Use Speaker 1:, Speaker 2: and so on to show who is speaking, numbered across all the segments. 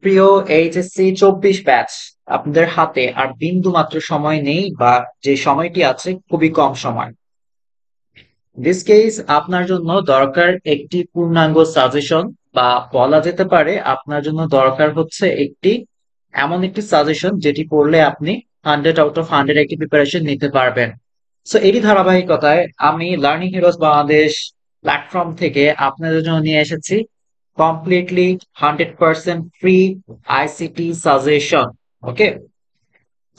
Speaker 1: প্রিয় HSC 24 batch, আপনাদের হাতে আর বিন্দু মাত্র সময় নেই, বা যে সময়টি আছে খুবই কম সময়। দিস কেস আপনার জন্য দরকার একটি পূর্ণাঙ্গ সাজেশন, বা বলা যেতে পারে আপনার জন্য দরকার হচ্ছে একটি এমন একটি সাজেশন যেটি পড়লে আপনি 100 আউট অফ 100 একটি প্রিপারেশন নিতে পারবেন। সো এরই ধারাবাহিকতায় আমি লার্নিং হিরোজ বাংলাদেশ প্ল্যাটফর্ম থেকে আপনাদের জন্য নিয়ে এসেছি কমপ্লিটলি 100% ফ্রি আইসিটি সাজেশন। ওকে,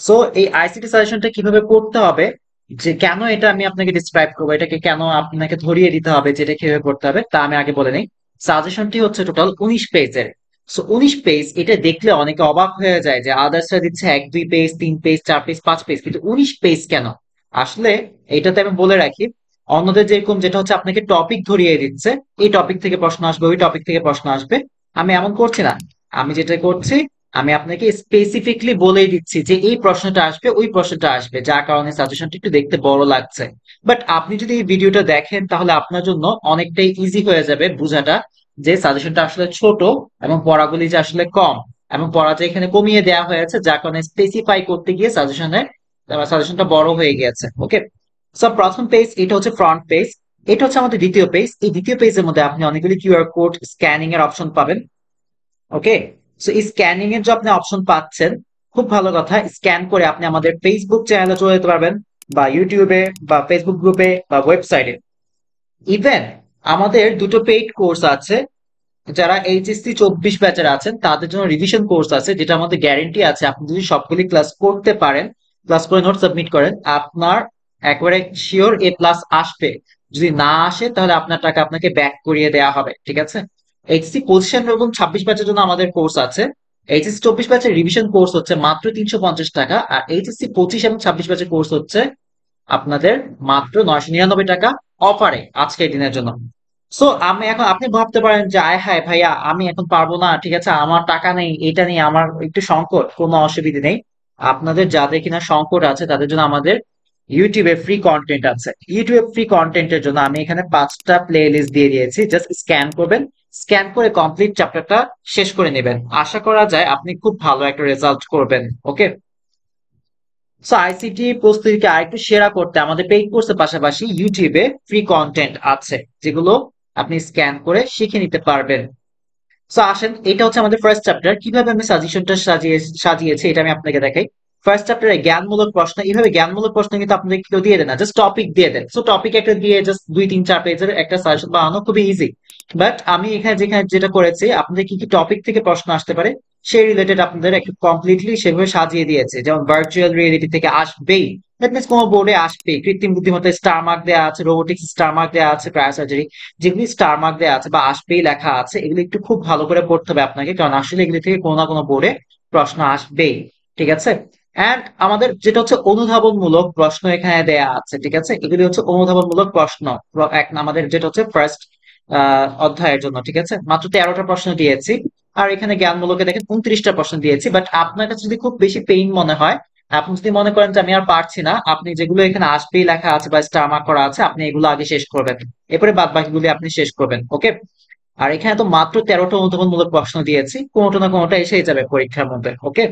Speaker 1: সো এই আইসিটি সাজেশনটা কিভাবে পড়তে হবে, যে কেন এটা আমি আপনাকে ডিসক্রাইব করবো, এটাকে কেন আপনাকে ধরিয়ে দিতে হবে যেটা কিভাবে পড়তে হবে, তা আমি আগে বলে নিই। সাজেশনটি হচ্ছে টোটাল 19 পেজের। সো 19 পেজ, এটা দেখলে অনেকে অবাক হয়ে যায় যে আদার্সরা দিচ্ছে 1-2 পেজ, 3 পেজ, 4 পেজ, 5 পেজ, কিন্তু 19 পেজ কেন? আসলে এইটাতে আমি বলে রাখি, অন্যদের যেরকম যেটা হচ্ছে আপনাকে টপিক ধরিয়ে দিচ্ছে, এই টপিক থেকে প্রশ্ন আসবে, ওই টপিক থেকে প্রশ্ন আসবে, আমি এমন করছি না। আমি যেটা করছি, আমি আপনাকে স্পেসিফিকলি বলেই দিচ্ছি যে এই প্রশ্নটা আসবে, ওই প্রশ্নটা আসবে, যার কারণে সাজেশনটা একটু দেখতে বড় লাগছে। বাট আপনি যদি এই ভিডিওটা দেখেন তাহলে আপনার জন্য অনেকটাই ইজি হয়ে যাবে বোঝাটা, যে সাজেশনটা আসলে ছোট এবং পড়াগুলি যে আসলে কম, এবং পড়া যে এখানে কমিয়ে দেওয়া হয়েছে, যার কারণে স্পেসিফাই করতে গিয়ে সাজেশনটা বড় হয়ে গিয়েছে। ওকে, সব প্রথম পেজ এটা হচ্ছে ফ্রন্ট পেজ। এটা হচ্ছে আমাদের দ্বিতীয় পেজ। এই দ্বিতীয় পেজের মধ্যে আপনি অনেকগুলি কিউআর কোড স্ক্যানিং এর অপশন পাবেন। ওকে, সো এই স্ক্যানিং এর যে আপনি অপশন পাচ্ছেন, খুব ভালো কথা, স্ক্যান করে আপনি আমাদের ফেসবুক চ্যানেলে চলে যেতে পারবেন, বা ইউটিউবে, বা ফেসবুক গ্রুপে, বা ওয়েবসাইটে। ইভেন আমাদের দুটো পেইড কোর্স আছে। যারা এইচএসসি 24 ব্যাচের আছেন তাদের জন্য রিভিশন কোর্স আছে, যেটা আমাদের গ্যারেন্টি আছে আপনি যদি সবগুলি ক্লাস করতে পারেন, ক্লাস করে নোট সাবমিট করেন, আপনার একবারে শিওর A+ আসবে। যদি না আসে তাহলে আপনার টাকা আপনাকে ব্যাক করিয়ে দেওয়া হবে, ঠিক আছে? এইচএসসি 25 এবং 26 ব্যাচের জন্য আমাদের কোর্স আছে। এইচএসসি 24 ব্যাচের রিভিশন কোর্স হচ্ছে মাত্র 350 টাকা, আর এইচএসসি 25 এবং 26 ব্যাচের কোর্স হচ্ছে আপনাদের মাত্র 999 টাকা, অফারে আজকের দিনের জন্য। সো আমি এখন, আপনি ভাবতে পারেন যে আয় হায় ভাইয়া, আমি এখন পারবো না, ঠিক আছে, আমার টাকা নেই, এটা নিয়ে আমার একটু সংকট, কোনো অসুবিধা নেই। আপনাদের যাদের কিনা সংকট আছে তাদের জন্য আমাদের ইউটিউবে ফ্রি কন্টেন্ট আছে। ইউটিউবে ফ্রি কন্টেন্টের জন্য আমি এখানে 5টা প্লে লিস্ট দিয়ে দিয়েছি, জাস্ট স্ক্যান করবেন, স্ক্যান করে কমপ্লিট চ্যাপ্টারটা শেষ করে নেবেন, আশা করা যায় আপনি খুব ভালো একটা রেজাল্ট করবেন। ওকে, সো আইসিটি প্রস্তুতিকে আরেকটু সেরা করতে আমাদের পেইড কোর্সের পাশাপাশি ইউটিউবে ফ্রি কন্টেন্ট আছে, যেগুলো আপনি স্ক্যান করে শিখে নিতে পারবেন। সো আসেন, এটা হচ্ছে আমাদের ফার্স্ট চ্যাপ্টার। কিভাবে আমি সাজেশনটা সাজিয়েছি এটা আমি আপনাকে দেখাই। ফার্স্ট চ্যাপ্টারে জ্ঞানমূলক প্রশ্ন, এইভাবে জ্ঞানমূলক প্রশ্ন কিন্তু আপনাদের কেউ দিয়ে দেয় না, জাস্ট টপিক দিয়ে দেন। সো টপিক একটা দিয়ে জাস্ট 2-3-4 পেজের একটা সাজেশন বানানো খুবই ইজি। বাট আমি এখানে যেখানে যেটা করেছি, আপনাদের কি কি টপিক থেকে প্রশ্ন আসতে পারে সেই রিলেটেড আপনাদের একটু কমপ্লিটলি সেভাবে সাজিয়ে দিয়েছে। যেমন ভার্চুয়াল রিয়েলিটি থেকে আসবেই, দ্যাট মিনস কোনো বোর্ডে আসবে, কৃত্রিম বুদ্ধিমত্তা স্টার মার্ক দেওয়া আছে, রোবোটিক্স স্টার মার্ক দেওয়া আছে, ক্রায়োসার্জারি, যেগুলি স্টার মার্ক দেওয়া আছে বা আসবেই লেখা আছে, এগুলো একটু খুব ভালো করে পড়তে হবে আপনাকে, কারণ আসলে এগুলি থেকে কোনো না কোনো বোর্ডে প্রশ্ন আসবেই। ঠিক আছে? এন্ড আমাদের যেটা হচ্ছে অনুধাবনমূলক প্রশ্ন এখানে দেয়া আছে, ঠিক আছে, এগুলি হচ্ছে অনুধাবনমূলক প্রশ্ন। আমাদের যেটা হচ্ছে ফার্স্ট অধ্যায়ের জন্য, ঠিক আছে, মাত্র 13টা প্রশ্ন দিয়েছি। আর এখানে জ্ঞানমূলকে দেখেন 29টা প্রশ্ন দিয়েছি। বাট আপনার কাছে যদি খুব বেশি পেইন মনে হয়, আপনি যদি মনে করেন যে আমি আর পারছি না, আপনি যেগুলো এখানে আসবেই লেখা আছে বা স্টার মার্ক করা আছে, আপনি এগুলো আগে শেষ করবেন, এরপরে বাদ বাকিগুলি আপনি শেষ করবেন। ওকে, আর এখানে তো মাত্র 13টা অনুধাবনমূলক প্রশ্ন দিয়েছি, কোনোটা না কোনোটা এসেই যাবে পরীক্ষার মধ্যে। ওকে,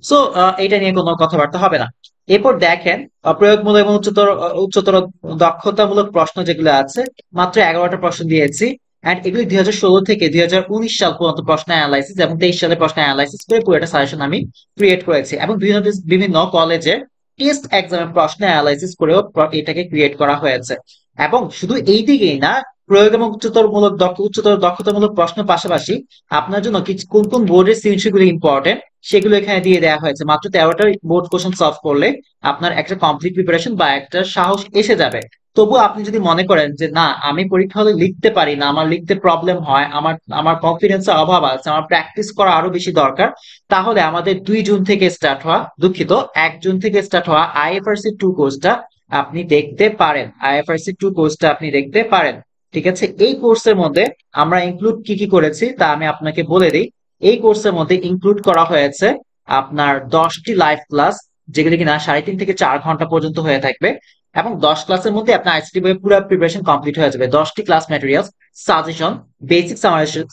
Speaker 1: সো এটা নিয়ে কোনো কথাবার্তা হবে না। এরপর দেখেন, প্রয়োগমূলক এবং উচ্চতর উচ্চতর দক্ষতামূলক প্রশ্ন যেগুলো আছে, মাত্র 11টা প্রশ্ন দিয়েছি। এন্ড এগুলি 2016 থেকে 2019 সাল পর্যন্ত প্রশ্ন অ্যানালাইসিস, এবং 23 সালে প্রশ্ন অ্যানালাইসিস করে পুরো একটা সাজেশন আমি ক্রিয়েট করেছি, এবং বিভিন্ন বিভিন্ন কলেজের টেস্ট এক্সামের প্রশ্ন অ্যানালাইসিস করেও এটাকে ক্রিয়েট করা হয়েছে। এবং শুধু এই দিকেই না, প্রয়োগ এবং উচ্চতর দক্ষতামূলক প্রশ্নের পাশাপাশি আপনার জন্য কিছু কোন কোন বোর্ডের সৃজনশীলগুলো ইম্পর্টেন্ট সেগুলো এখানে দিয়ে দেওয়া হয়েছে। মাত্র 13টা বোর্ড কোশ্চেন সলভ করলে আপনার একটা কমপ্লিট প্রিপারেশন বা একটা সাহস এসে যাবে। তবু আপনি যদি মনে করেন যে না, আমি পরীক্ষা হলে লিখতে পারি না, আমার লিখতে প্রবলেম হয়, আমার আমার কনফিডেন্সের অভাব আছে, আমার প্র্যাকটিস করা আরো বেশি দরকার, তাহলে আমাদের 2 জুন থেকে স্টার্ট হওয়া, দুঃখিত, 1 জুন থেকে স্টার্ট হওয়া IFRC 2 কোর্সটা আপনি দেখতে পারেন। IFRC 2 কোর্সটা আপনি দেখতে পারেন, ঠিক আছে? এই কোর্সের মধ্যে আমরা ইনক্লুড কি কি করেছি তা আমি আপনাকে বলে দিই। এই কোর্সের মধ্যে ইনক্লুড করা হয়েছে আপনার 10টি লাইভ ক্লাস, যেগুলি কিনা 3.5 থেকে 4 ঘন্টা পর্যন্ত হয়ে থাকবে, এবং 10 ক্লাসের মধ্যে আপনার আইসিটি বই পুরো প্রিপারেশন কমপ্লিট হয়ে যাবে। 10টি class materials, suggestion, basic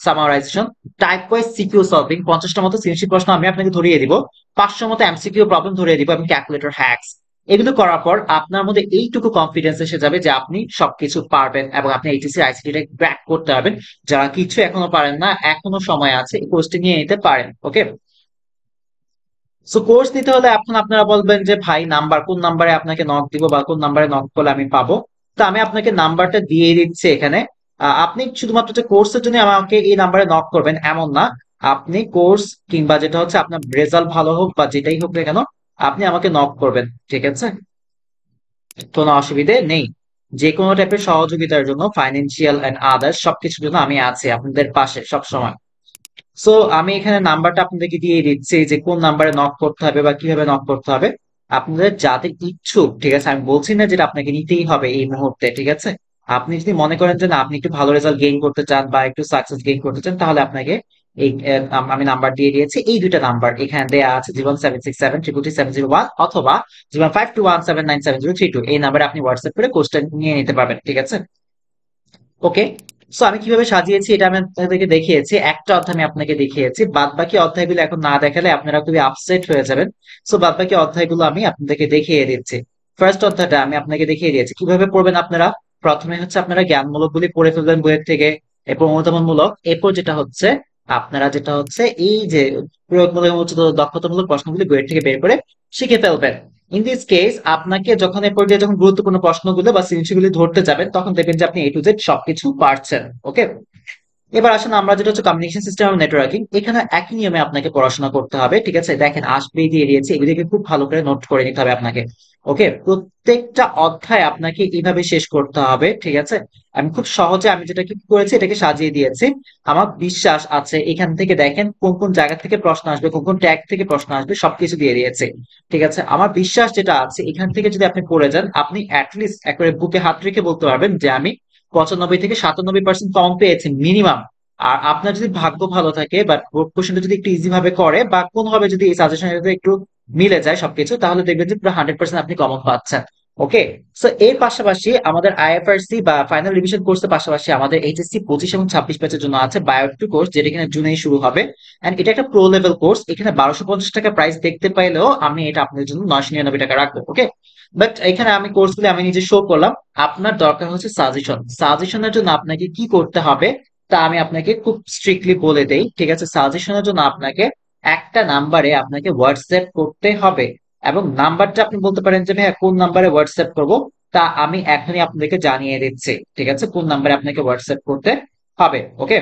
Speaker 1: summarization, type wise CQ solving, 50টা মতো সৃজনশীল প্রশ্ন আমি আপনাকে ধরিয়ে দিব, 500 মতো এমসিকিউ প্রবলেম ধরিয়ে দিব এবং ক্যালকুলেটর হ্যাকস। এগুলো করার পর আপনার মধ্যে এইটুকু কনফিডেন্স এসে যাবে যে আপনি সবকিছু পারবেন এবং আপনি এইচএসসি আইসিটি ক্র্যাক করতে পারবেন। যারা কিছু এখনো পারেন না, এখনো সময় আছে, এই কোর্সটি নিয়ে নিতে পারেন। ওকে, সো কোর্স নিতে হলে এখন আপনারা বলবেন যে ভাই নাম্বার, কোন নাম্বারে আপনাকে নক দিব বা কোন নাম্বারে নক করলে আমি পাবো। তো আমি আপনাকে নাম্বারটা দিয়ে দিচ্ছি এখানে। আপনি শুধুমাত্র যে কোর্সের জন্য আমাকে এই নাম্বারে নক করবেন এমন না, আপনি কোর্স কিংবা যেটা হচ্ছে আপনার রেজাল্ট ভালো হোক বা যেটাই হোক না কেন, আপনি আমাকে নক করবেন, ঠিক আছে? কোনো অসুবিধে নেই। যে কোনো টাইপের সহযোগিতার জন্য, ফাইন্যান্সিয়াল এন্ড আদার্স সবকিছুর জন্য আমি আছি আপনাদের পাশে সবসময়। সো আমি এখানে নাম্বারটা আপনাদেরকে দিয়ে দিচ্ছি যে কোন নাম্বারে নক করতে হবে বা কিভাবে নক করতে হবে। আপনাদের যাদের ইচ্ছুক, ঠিক আছে, আমি বলছি না যেটা আপনাকে নিতেই হবে এই মুহূর্তে, ঠিক আছে? আপনি যদি মনে করেন যে না, আপনি একটু ভালো রেজাল্ট গেইন করতে চান বা একটু সাকসেস গেইন করতে চান, তাহলে আপনাকে এই আমি নাম্বার দিয়ে দিয়েছি। এই দুইটা নাম্বার এখানে দেওয়া আছে, 01767333701 অথবা 05217973032, এই নাম্বারে আপনি হোয়াটসঅ্যাপ করে কোর্সটা নিয়ে নিতে পারবেন, ঠিক আছে? ওকে, সো আমি কিভাবে সাজিয়েছি এটা আমি আপনাদেরকে দেখিয়েছি, একটা অধ্যায় আমি আপনাকে দেখিয়েছি, বাদ বাকি অধ্যায়গুলো এখন না দেখালে আপনারা খুবই আপসেট হয়ে যাবেন। সো বাদ বাকি অধ্যায়গুলো আমি আপনাদেরকে দেখিয়ে দিচ্ছি। ফার্স্ট অধ্যায়টা আমি আপনাকে দেখিয়ে দিয়েছি কিভাবে পড়বেন আপনারা। প্রথমে হচ্ছে আপনারা জ্ঞানমূলক গুলি পড়ে ফেলবেন বইয়ের থেকে, এরপর অনুধাবনমূলক, এরপর যেটা হচ্ছে আপনারা যেটা হচ্ছে এই যে প্রয়োগমূলক এবং উচ্চতর দক্ষতামূলক প্রশ্নগুলি বইয়ের থেকে বের করে শিখে ফেলবেন। ইন দিস কেস আপনাকে যখন এ পর্যায়ে যখন গুরুত্বপূর্ণ প্রশ্নগুলো বা সৃজনশীলগুলি ধরতে যাবেন, তখন দেখবেন যে আপনি A to Z সবকিছু পারছেন। ওকে, এবার আসেন আমরা যেটা হচ্ছে কমিউনিকেশন সিস্টেম এবং নেটওয়ার্কিং, এখানে একই নিয়মে আপনাকে পড়াশোনা করতে হবে, ঠিক আছে? দেখেন আসবেই দিয়ে দিয়েছি, এগুলিকে খুব ভালো করে নোট করে নিতে হবে আপনাকে। ওকে, প্রত্যেকটা অধ্যায় আপনাকে এইভাবে শেষ করতে হবে, ঠিক আছে? আমি খুব সহজে আমি যেটা কি করেছি এটাকে সাজিয়ে দিয়েছি। আমার বিশ্বাস আছে এখান থেকে দেখেন কোন কোন জায়গা থেকে প্রশ্ন আসবে, কোন কোন ট্যাগ থেকে প্রশ্ন আসবে, সবকিছু দিয়ে দিয়েছে, ঠিক আছে? আমার বিশ্বাস যেটা আছে এখান থেকে যদি আপনি পড়ে যান, আপনি অ্যাটলিস্ট একবারে বুকে হাত রেখে বলতে পারবেন যে আমি 95 থেকে 97% কম পেয়েছি মিনিমাম। আর আপনার যদি ভাগ্য ভালো থাকে বা কোশ্চেনটা যদি একটু ইজি ভাবে করে বা কোনোভাবে যদি এই সাজেশনের সাথে একটু মিলে যায় সবকিছু, তাহলে দেখবেন যে পুরো 100% আপনি কমন পাচ্ছেন। ওকে, সো এর পাশাপাশি আমাদের আইএফআরসি বা ফাইনাল রিভিশন কোর্সের পাশাপাশি আমাদের এইচএসসি 25 এবং 26 ব্যাচের জন্য আছে বায়ো কোর্স, যেটা কিনা জুনেই শুরু হবে। এন্ড এটা একটা প্রো লেভেল কোর্স, এখানে 1250 টাকা প্রাইস দেখতে পাইলেও আমি এটা আপনাদের জন্য 999 টাকা রাখবো। ওকে, বাট এখানে আমি কোর্সগুলো আমি নিজে শো করলাম। আপনার দরকার হচ্ছে সাজেশন। সাজেশনের জন্য আপনাকে কি করতে হবে তা আমি আপনাকে খুব স্ট্রিক্টলি বলে দেই, ঠিক আছে? সাজেশনের জন্য আপনাকে একটা নাম্বারে আপনাকে হোয়াটসঅ্যাপ করতে হবে, এবং নাম্বারটা আপনি বলতে পারেন যে ভাইয়া কোন নাম্বারে হোয়াটসঅ্যাপ করব, তা আমি এখনই আপনাদেরকে জানিয়ে দিচ্ছি, ঠিক আছে? কোন নাম্বারে আপনাকে হোয়াটসঅ্যাপ করতে হবে। ওকে,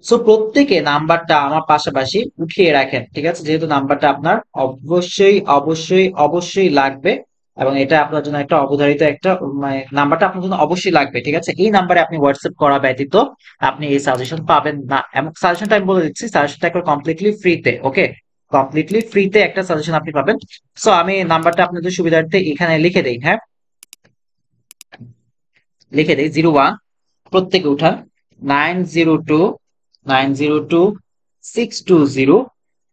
Speaker 1: সো প্রত্যেকে নাম্বারটা আমার পাশাপাশি উঠিয়ে রাখেন, ঠিক আছে? যেহেতু নাম্বারটা আপনার অবশ্যই অবশ্যই অবশ্যই লাগবে, এবং এটা আপনার জন্য একটা অবধারিত একটা মানে নাম্বারটা আপনার জন্য অবশ্যই লাগবে, ঠিক আছে? এই নাম্বারে আপনি হোয়াটসঅ্যাপ করা ব্যতীত আপনি এই সাজেশন পাবেন না, এবং সাজেশনটা আমি বলে দিচ্ছি, সাজেশনটা একবার কমপ্লিটলি ফ্রিতে। ওকে, কমপ্লিটলি ফ্রিতে একটা সাজেশন আপনি পাবেন। সো আমি নাম্বারটা আপনাদের সুবিধার্থে এখানে লিখে দেই, হ্যাঁ, লিখে দেই। 01, প্রত্যেকে উঠান, 902 620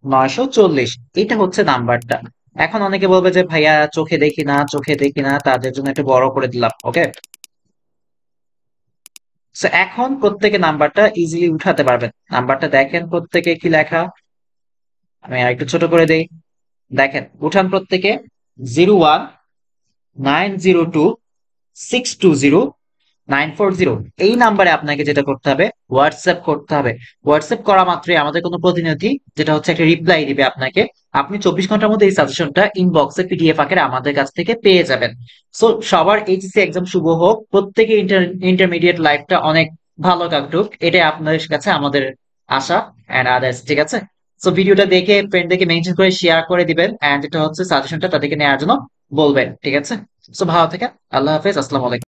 Speaker 1: 940, এটা হচ্ছে নাম্বারটা। এখন অনেকে বলবে যে ভাইয়া চোখে দেখি না, চোখে দেখি না, তাদের জন্য একটু বড় করে দিলাম। ওকে, এখন প্রত্যেকে নাম্বারটা ইজিলি উঠাতে পারবেন। নাম্বারটা দেখেন প্রত্যেকে কি লেখা, আমি আর একটু ছোট করে দেই, দেখেন উঠান প্রত্যেকে। 01 902 620 940, এই নাম্বারে আপনাকে যেটা করতে হবে হোয়াটসঅ্যাপ করতে হবে। হোয়াটসঅ্যাপ করা মাত্রই আমাদের কোনো প্রতিনিধি যেটা হচ্ছে একটা রিপ্লাই দিবে আপনাকে। আপনি 24 ঘন্টার মধ্যে এই সাজেশনটা ইনবক্সে পিডিএফ আকারে আমাদের কাছ থেকে পেয়ে যাবেন। সো সবার এইচএসসি এক্সাম শুভ হোক, প্রত্যেকে ইন্টারমিডিয়েট লাইফটা অনেক ভালো কাটুক, এটাই আপনাদের কাছে আমাদের আশা এন্ড আদার্স, ঠিক আছে? সো ভিডিওটা দেখে ফ্রেন্ডদেরকে মেনশন করে শেয়ার করে দিবেন, এন্ড যেটা হচ্ছে সাজেশনটা তাদেরকে নেওয়ার জন্য বলবেন, ঠিক আছে? সো ভালো থাকেন, আল্লাহ হাফেজ, আসসালামু আলাইকুম।